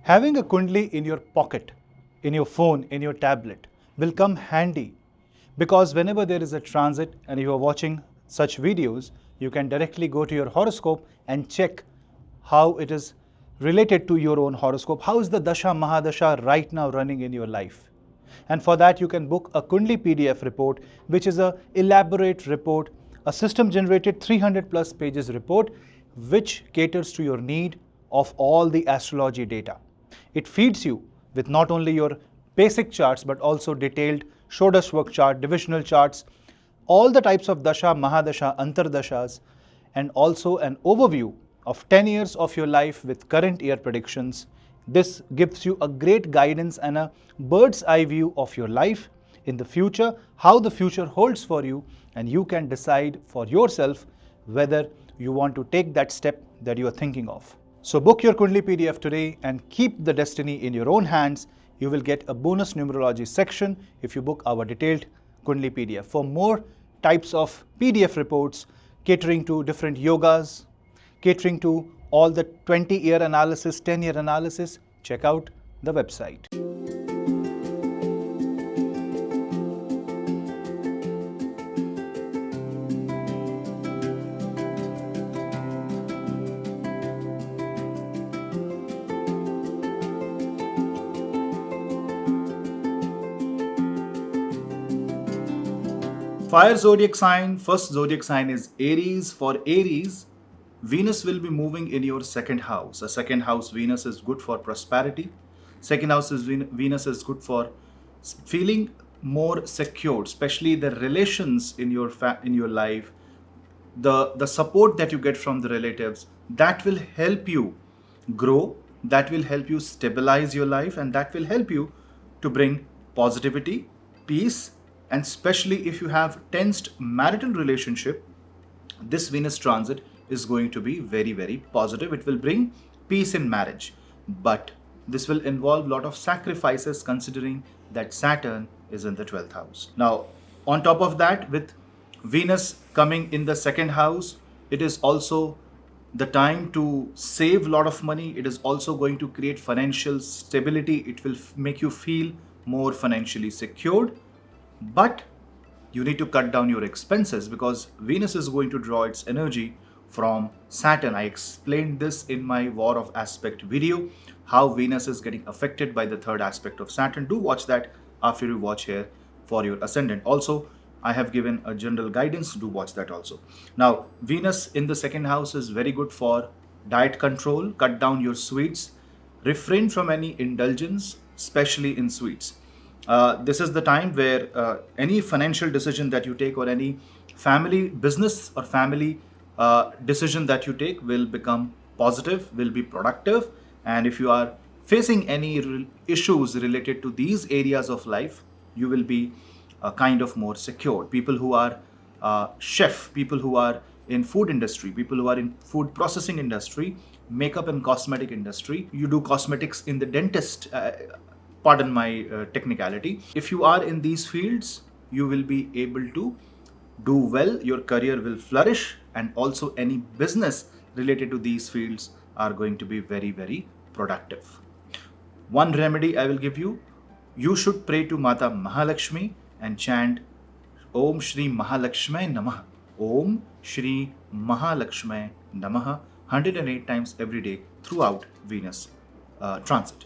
Having a kundli in your pocket, in your phone, in your tablet will come handy, because whenever there is a transit and you are watching such videos, you can directly go to your horoscope and check how it is related to your own horoscope. How is the Dasha Mahadasha right now running in your life? And for that you can book a Kundli PDF report, which is an elaborate report, a system generated 300 plus pages report, which caters to your need of all the astrology data. It feeds you with not only your basic charts but also detailed Shodash work chart, divisional charts, all the types of Dasha, Mahadasha, Antardashas, and also an overview of 10 years of your life with current year predictions. This gives you a great guidance and a bird's eye view of your life in the future, how the future holds for you, and you can decide for yourself whether you want to take that step that you are thinking of. So book your Kundli PDF today and keep the destiny in your own hands. You will get a bonus numerology section if you book our detailed Kundli PDF. For more types of PDF reports catering to different yogas, catering to all the 20-year analysis, 10-year analysis, check out the website. Fire zodiac sign, first zodiac sign is Aries. For Aries, Venus will be moving in your second house. A second house Venus is good for prosperity. Second house is Venus is good for feeling more secured, especially the relations in your life, the support that you get from the relatives, that will help you grow, that will help you stabilize your life, and that will help you to bring positivity, peace, and especially if you have tensed marital relationship, this Venus transit is going to be very, very positive. It will bring peace in marriage, but this will involve a lot of sacrifices considering that Saturn is in the 12th house. Now, on top of that, with Venus coming in the second house, it is also the time to save a lot of money. It is also going to create financial stability. It will make you feel more financially secured, but you need to cut down your expenses because Venus is going to draw its energy from Saturn. I explained this in my War of Aspect video, how Venus is getting affected by the third aspect of Saturn. Do watch that after you watch here for your ascendant. Also, I have given a general guidance. Do watch that also. Now, Venus in the second house is very good for diet control. Cut down your sweets. Refrain from any indulgence, especially in sweets. This is the time where any financial decision that you take or any family business or family decision that you take will become positive, will be productive. And if you are facing any issues related to these areas of life, you will be kind of more secure. People who are chef, people who are in food industry, people who are in food processing industry, makeup and cosmetic industry, you do cosmetics in the dentist, pardon my technicality. If you are in these fields, you will be able to do well, your career will flourish, and also any business related to these fields are going to be very, very productive. One remedy I will give you, you should pray to Mata MahaLaxmi and chant Om Shri MahaLaxmi Namah, Om Shri MahaLaxmi Namah 108 times every day throughout Venus transit.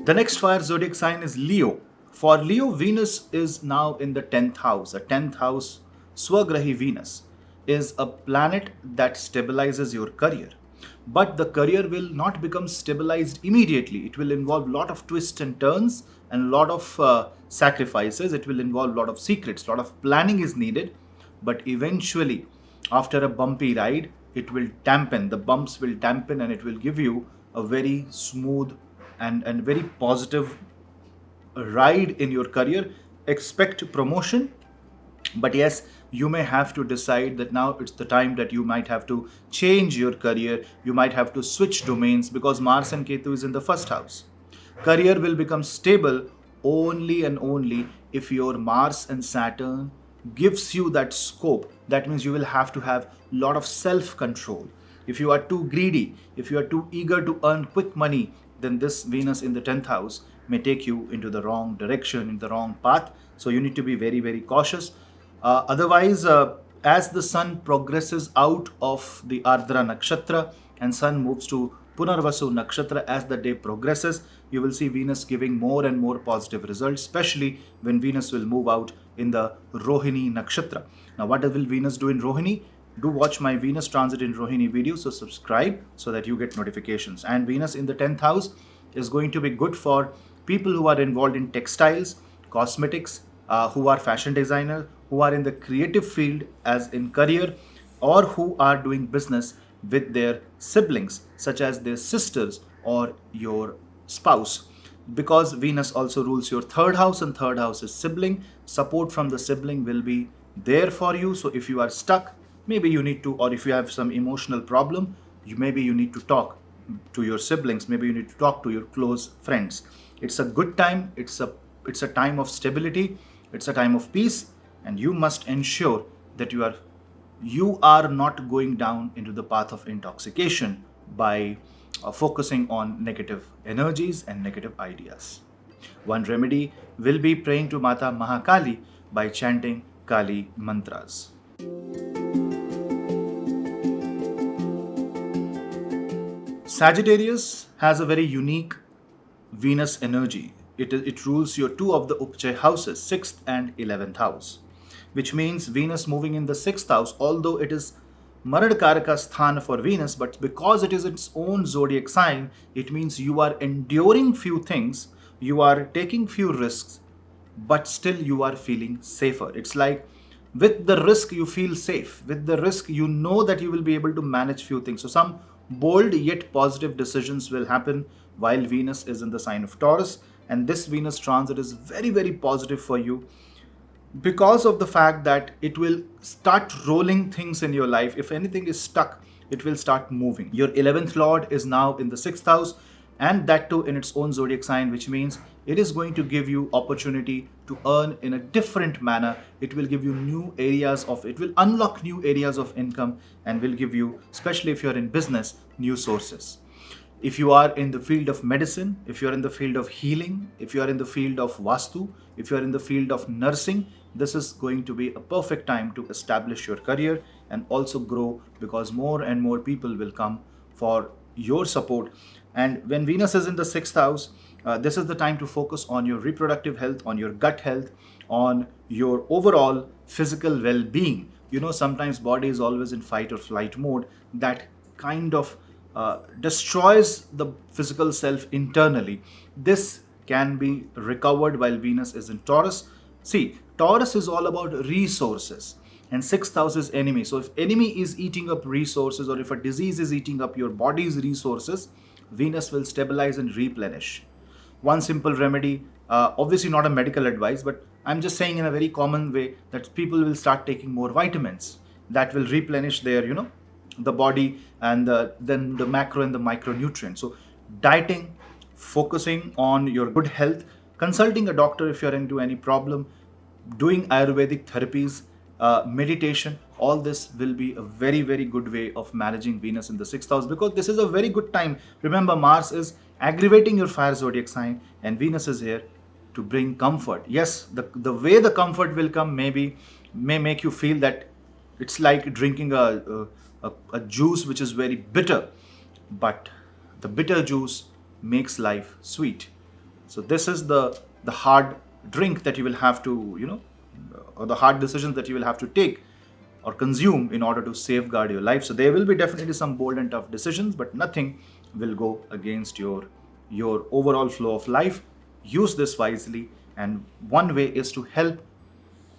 The next fire zodiac sign is Leo. For Leo, Venus is now in the 10th house. A 10th house, Swagrahi Venus, is a planet that stabilizes your career. But the career will not become stabilized immediately. It will involve a lot of twists and turns and a lot of sacrifices. It will involve a lot of secrets, a lot of planning is needed. But eventually, after a bumpy ride, it will dampen. The bumps will dampen and it will give you a very smooth and very positive ride in your career. Expect promotion, but yes, you may have to decide that now it's the time that you might have to change your career. You might have to switch domains because Mars and Ketu is in the first house. Career will become stable only and only if your Mars and Saturn gives you that scope, that means you will have to have a lot of self-control. If you are too greedy, if you are too eager to earn quick money, then this Venus in the 10th house may take you into the wrong direction, in the wrong path. So you need to be very, very cautious. Otherwise, as the sun progresses out of the Ardra Nakshatra and sun moves to Punarvasu Nakshatra as the day progresses, you will see Venus giving more and more positive results, especially when Venus will move out in the Rohini Nakshatra. Now, what will Venus do in Rohini? Do watch my Venus transit in Rohini video, so subscribe so that you get notifications. And Venus in the 10th house is going to be good for people who are involved in textiles, cosmetics, who are fashion designer, who are in the creative field as in career, or who are doing business with their siblings, such as their sisters or your spouse. Because Venus also rules your 3rd house, and 3rd house is sibling. Support from the sibling will be there for you. So if you are stuck, maybe you need to, or if you have some emotional problem, maybe you need to talk to your siblings, maybe you need to talk to your close friends. It's a good time, it's a time of stability, it's a time of peace, and you must ensure that you are not going down into the path of intoxication by focusing on negative energies and negative ideas. One remedy will be praying to Mata Mahakali by chanting Kali mantras. Sagittarius has a very unique Venus energy. It rules your 2 of the Upchay houses, 6th and 11th house, which means Venus moving in the 6th house, although it is Marad Karaka Sthana for Venus, but because it is its own zodiac sign, it means you are enduring few things, you are taking few risks, but still you are feeling safer. It's like with the risk you feel safe. With the risk you know that you will be able to manage few things. So some bold yet positive decisions will happen while Venus is in the sign of Taurus. And this Venus transit is very, very positive for you because of the fact that it will start rolling things in your life. If anything is stuck, it will start moving. Your 11th lord is now in the 6th house, and that too in its own zodiac sign, which means it is going to give you opportunity to earn in a different manner. It will give you it will unlock new areas of income and will give you, especially if you're in business, new sources. If you are in the field of medicine, if you're in the field of healing, if you are in the field of Vastu, if you're in the field of nursing, this is going to be a perfect time to establish your career and also grow, because more and more people will come for your support. And when Venus is in the 6th house, this is the time to focus on your reproductive health, on your gut health, on your overall physical well-being. Sometimes body is always in fight or flight mode. That kind of destroys the physical self internally. This can be recovered while Venus is in Taurus. See, Taurus is all about resources, and 6th house is enemy. So if enemy is eating up resources, or if a disease is eating up your body's resources, Venus will stabilize and replenish. One simple remedy, obviously not a medical advice, but I'm just saying in a very common way, that people will start taking more vitamins that will replenish their, the body, and then the macro and the micronutrients. So dieting, focusing on your good health, consulting a doctor if you're into any problem, doing Ayurvedic therapies, meditation, all this will be a very, very good way of managing Venus in the 6th house, because this is a very good time. Remember, Mars is aggravating your fire zodiac sign, and Venus is here to bring comfort. Yes, the way the comfort will come may make you feel that it's like drinking a juice which is very bitter, but the bitter juice makes life sweet. So this is the hard drink that you will have to, or the hard decisions that you will have to take or consume in order to safeguard your life. So there will be definitely some bold and tough decisions, but nothing will go against your overall flow of life. Use this wisely, and one way is to help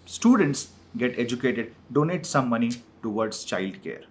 students get educated. Donate some money towards childcare.